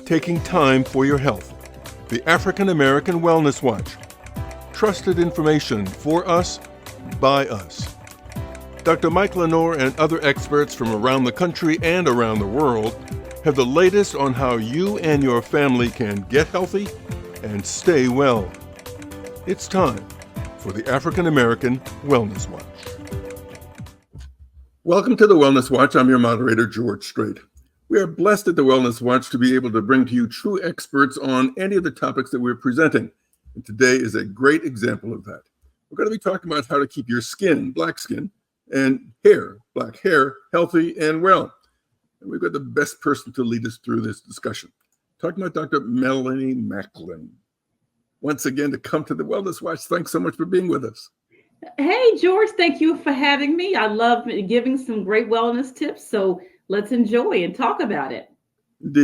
taking time for your health. The African American Wellness Watch. Trusted information for us, by us. Dr. Michael LeNoir and other experts from around the country and around the world have the latest on how you and your family can get healthy and stay well. It's time for the African American Wellness Watch. Welcome to the Wellness Watch. I'm your moderator, George Strait. We are blessed at the Wellness Watch to be able to bring to you true experts on any of the topics that we're presenting. And today is a great example of that. We're going to be talking about how to keep your skin, black skin, and hair, black hair, healthy and well. And we've got the best person to lead us through this discussion. Talking about Dr. Melanye Maclin. Once again, to come to the Wellness Watch, thanks so much for being with us. Hey, George, thank you for having me. I love giving some great wellness tips, so let's enjoy and talk about it.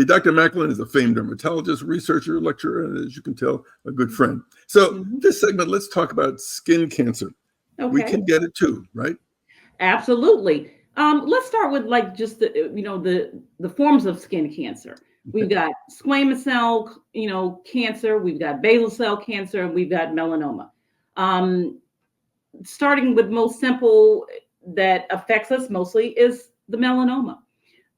Dr. Maclin is a famed dermatologist, researcher, lecturer, and as you can tell, a good friend. So this segment, let's talk about skin cancer. Okay. We can get it too, right? Absolutely. Let's start with like just the forms of skin cancer. We've got squamous cell, cancer. We've got basal cell cancer, and we've got melanoma. Starting with most simple that affects us mostly is the melanoma.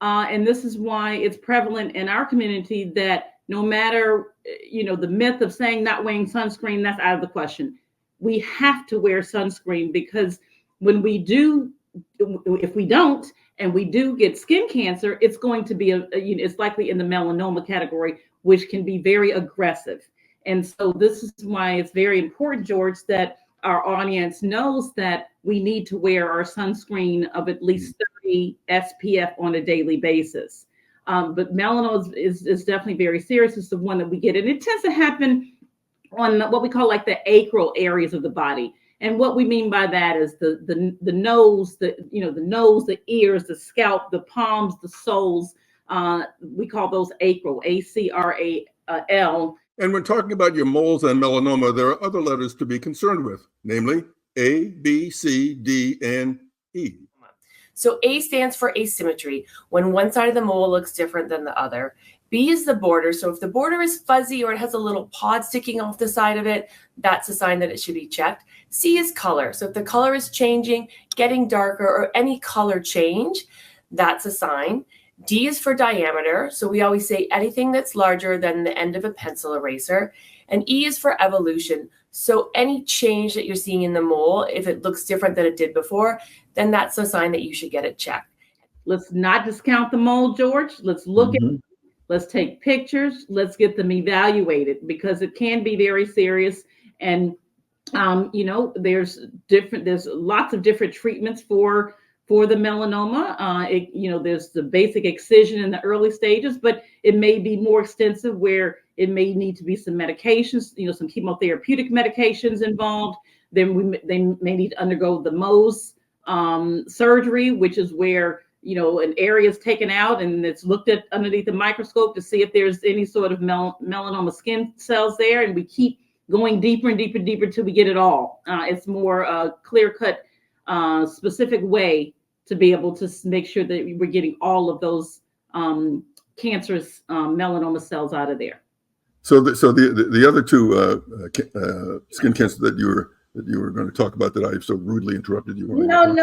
And this is why it's prevalent in our community that no matter, the myth of saying not wearing sunscreen, that's out of the question. We have to wear sunscreen because when we do, if we don't, and we do get skin cancer, it's going to be, it's likely in the melanoma category, which can be very aggressive. And so this is why it's very important, George, that our audience knows that we need to wear our sunscreen of at least 30 SPF on a daily basis. But melanoma is definitely very serious. It's the one that we get. And it tends to happen on what we call like the acral areas of the body. And what we mean by that is the nose, the nose, the ears, the scalp, the palms, the soles. We call those acral, ACRAL. And when talking about your moles and melanoma, there are other letters to be concerned with, namely A, B, C, D, and E. So A stands for asymmetry, when one side of the mole looks different than the other. B is the border. So if the border is fuzzy or it has a little pod sticking off the side of it, that's a sign that it should be checked. C is color. So if the color is changing, getting darker, or any color change, that's a sign. D is for diameter. So we always say anything that's larger than the end of a pencil eraser. And E is for evolution. So any change that you're seeing in the mole, if it looks different than it did before, then that's a sign that you should get it checked. Let's not discount the mole, George. Let's look at it. Let's take pictures. Let's get them evaluated because it can be very serious. And, there's lots of different treatments for the melanoma. There's the basic excision in the early stages, but it may be more extensive where it may need to be some medications, some chemotherapeutic medications involved. Then they may need to undergo the Mohs surgery, which is where, an area is taken out and it's looked at underneath the microscope to see if there's any sort of melanoma skin cells there. And we keep going deeper and deeper and deeper until we get it all. It's more clear-cut, specific way to be able to make sure that we're getting all of those cancerous melanoma cells out of there. So the other two skin cancers that you were going to talk about that I so rudely interrupted you. No.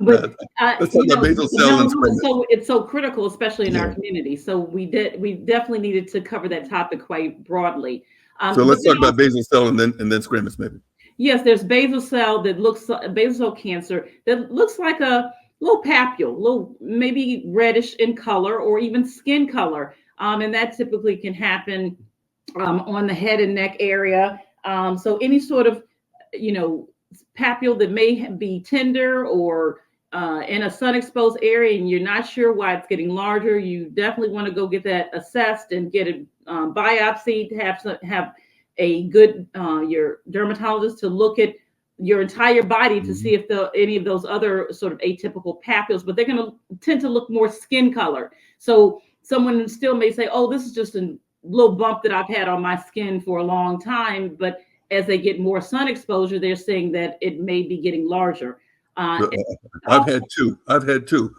But let's talk about basal cell and squamous. So it's so critical, especially in our community. So we definitely needed to cover that topic quite broadly. So let's talk about basal cell and then squamous maybe. Yes, there's basal cell basal cell cancer that looks like a little papule, maybe reddish in color or even skin color. And that typically can happen on the head and neck area. So any sort of, papule that may be tender or in a sun exposed area and you're not sure why it's getting larger, you definitely want to go get that assessed and get it biopsied, have a good your dermatologist to look at your entire body to see if any of those other sort of atypical papules, but they're going to tend to look more skin color. So someone still may say, oh, this is just a little bump that I've had on my skin for a long time. But as they get more sun exposure, they're saying that it may be getting larger. I've had two,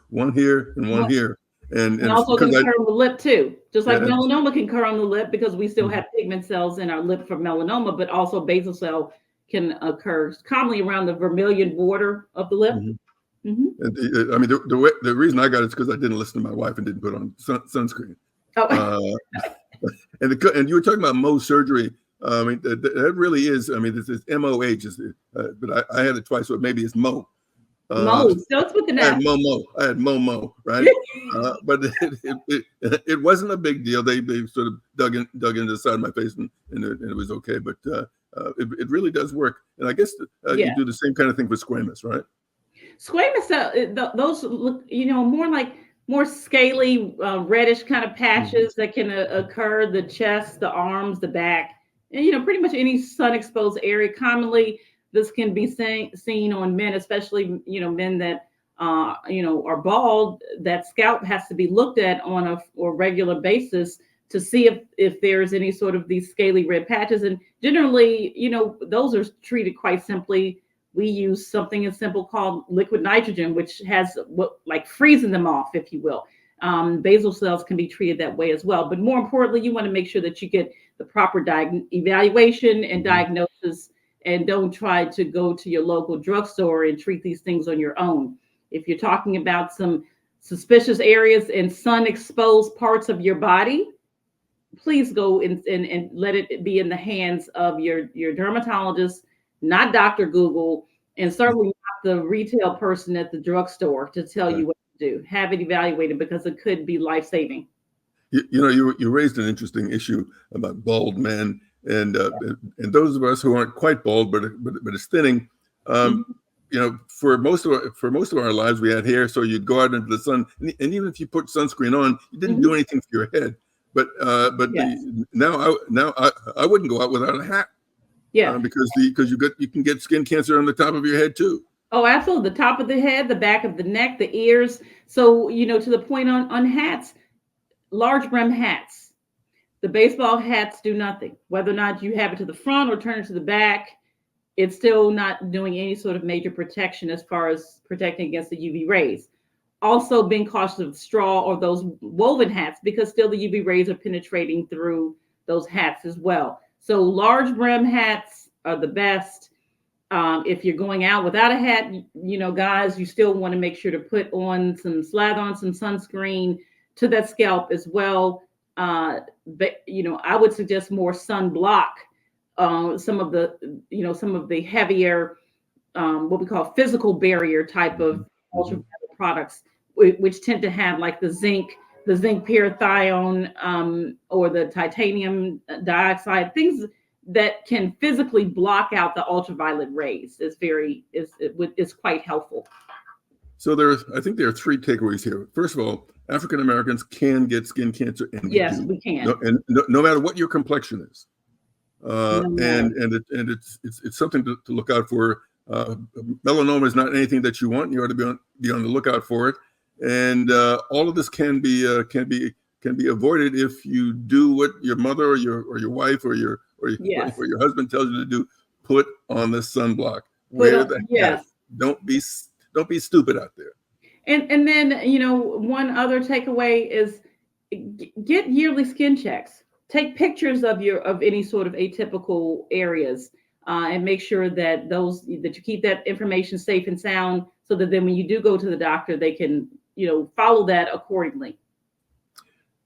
one here and one here. And it's also can because I occur on the lip too. Just like yeah, melanoma can occur on the lip because we still mhm, have pigment cells in our lip from melanoma, but also basal cell can occur commonly around the vermilion border of the lip. mhm. Hmm. I mean, the reason I got it is because I didn't listen to my wife and didn't put on sunscreen. Oh, Uh, and you were talking about Mohs surgery. I mean, that really is. I mean, this is MOH, but I had it twice, so maybe it's Mo. Mohs. So it's with an I had F. Momo. I had Momo, right? But it wasn't a big deal. They sort of dug into the side of my face, and it was okay. But it really does work. And I guess you Yeah. do the same kind of thing for squamous, right? Squamous cell, those look, more scaly, reddish kind of Mhm. patches that can occur the chest, the arms, the back, and pretty much any sun exposed area. Commonly, this can be seen on men, especially men that are bald. That scalp has to be looked at on a or regular basis to see if there's any sort of these scaly red patches. And generally, those are treated quite simply. We use something as simple called liquid nitrogen, which has what like freezing them off, if you will. Basal cells can be treated that way as well. But more importantly, you want to make sure that you get the proper evaluation and Mhm. diagnosis, and don't try to go to your local drugstore and treat these things on your own. If you're talking about some suspicious areas and sun exposed parts of your body, please go and let it be in the hands of your dermatologist, not Dr. Google, and certainly not the retail person at the drugstore to tell Right. you what to do. Have it evaluated because it could be life-saving. You raised an interesting issue about bald men, and those of us who aren't quite bald, but it's thinning. Um, Mhm. for most of our lives, we had hair, so you'd go out into the sun, and even if you put sunscreen on, you didn't do Mhm. anything for your head. But Yes. now I wouldn't go out without a hat Yeah. because you can get skin cancer on the top of your head too. Oh, absolutely. The top of the head, the back of the neck, the ears. So, to the point on hats, large brim hats. The baseball hats do nothing. Whether or not you have it to the front or turn it to the back, it's still not doing any sort of major protection as far as protecting against the UV rays. Also, being cautious of straw or those woven hats because still the UV rays are penetrating through those hats as well. So, large brim hats are the best. If you're going out without a hat, guys, you still want to make sure to slather on some sunscreen to that scalp as well. But I would suggest more sunblock. Some of the heavier, what we call physical barrier type Mhm. of Mhm. ultraviolet products, which tend to have like the zinc parathione, or the titanium dioxide, things that can physically block out the ultraviolet rays is quite helpful. So I think there are three takeaways here. First of all, African Americans can get skin cancer, and we Yes, do. we can. No matter what your complexion is, No matter. and it's something to look out for. Melanoma is not anything that you want. You ought to be on the lookout for it, and all of this can be avoided if you do what your mother or your wife Yes. or your husband tells you to do. Put on the sunblock. Put Wear up. the hat. Yes. Don't be stupid out there. And then, one other takeaway is get yearly skin checks. Take pictures of any sort of atypical areas, and make sure that you keep that information safe and sound, so that then when you do go to the doctor, they can follow that accordingly.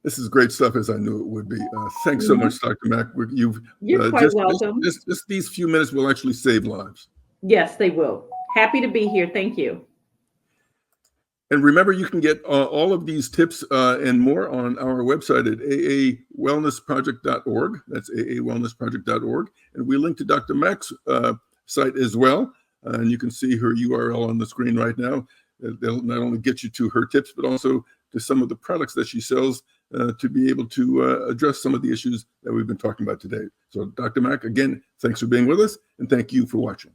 This is great stuff, as I knew it would be. Thanks so Mhm. much, Dr. Mack. You've You're quite welcome. just these few minutes will actually save lives. Yes, they will. Happy to be here. Thank you. And remember, you can get all of these tips and more on our website at aawellnessproject.org. That's aawellnessproject.org. And we link to Dr. Mack's site as well. And you can see her URL on the screen right now. They'll not only get you to her tips, but also to some of the products that she sells to be able to address some of the issues that we've been talking about today. So, Dr. Mack, again, thanks for being with us, and thank you for watching.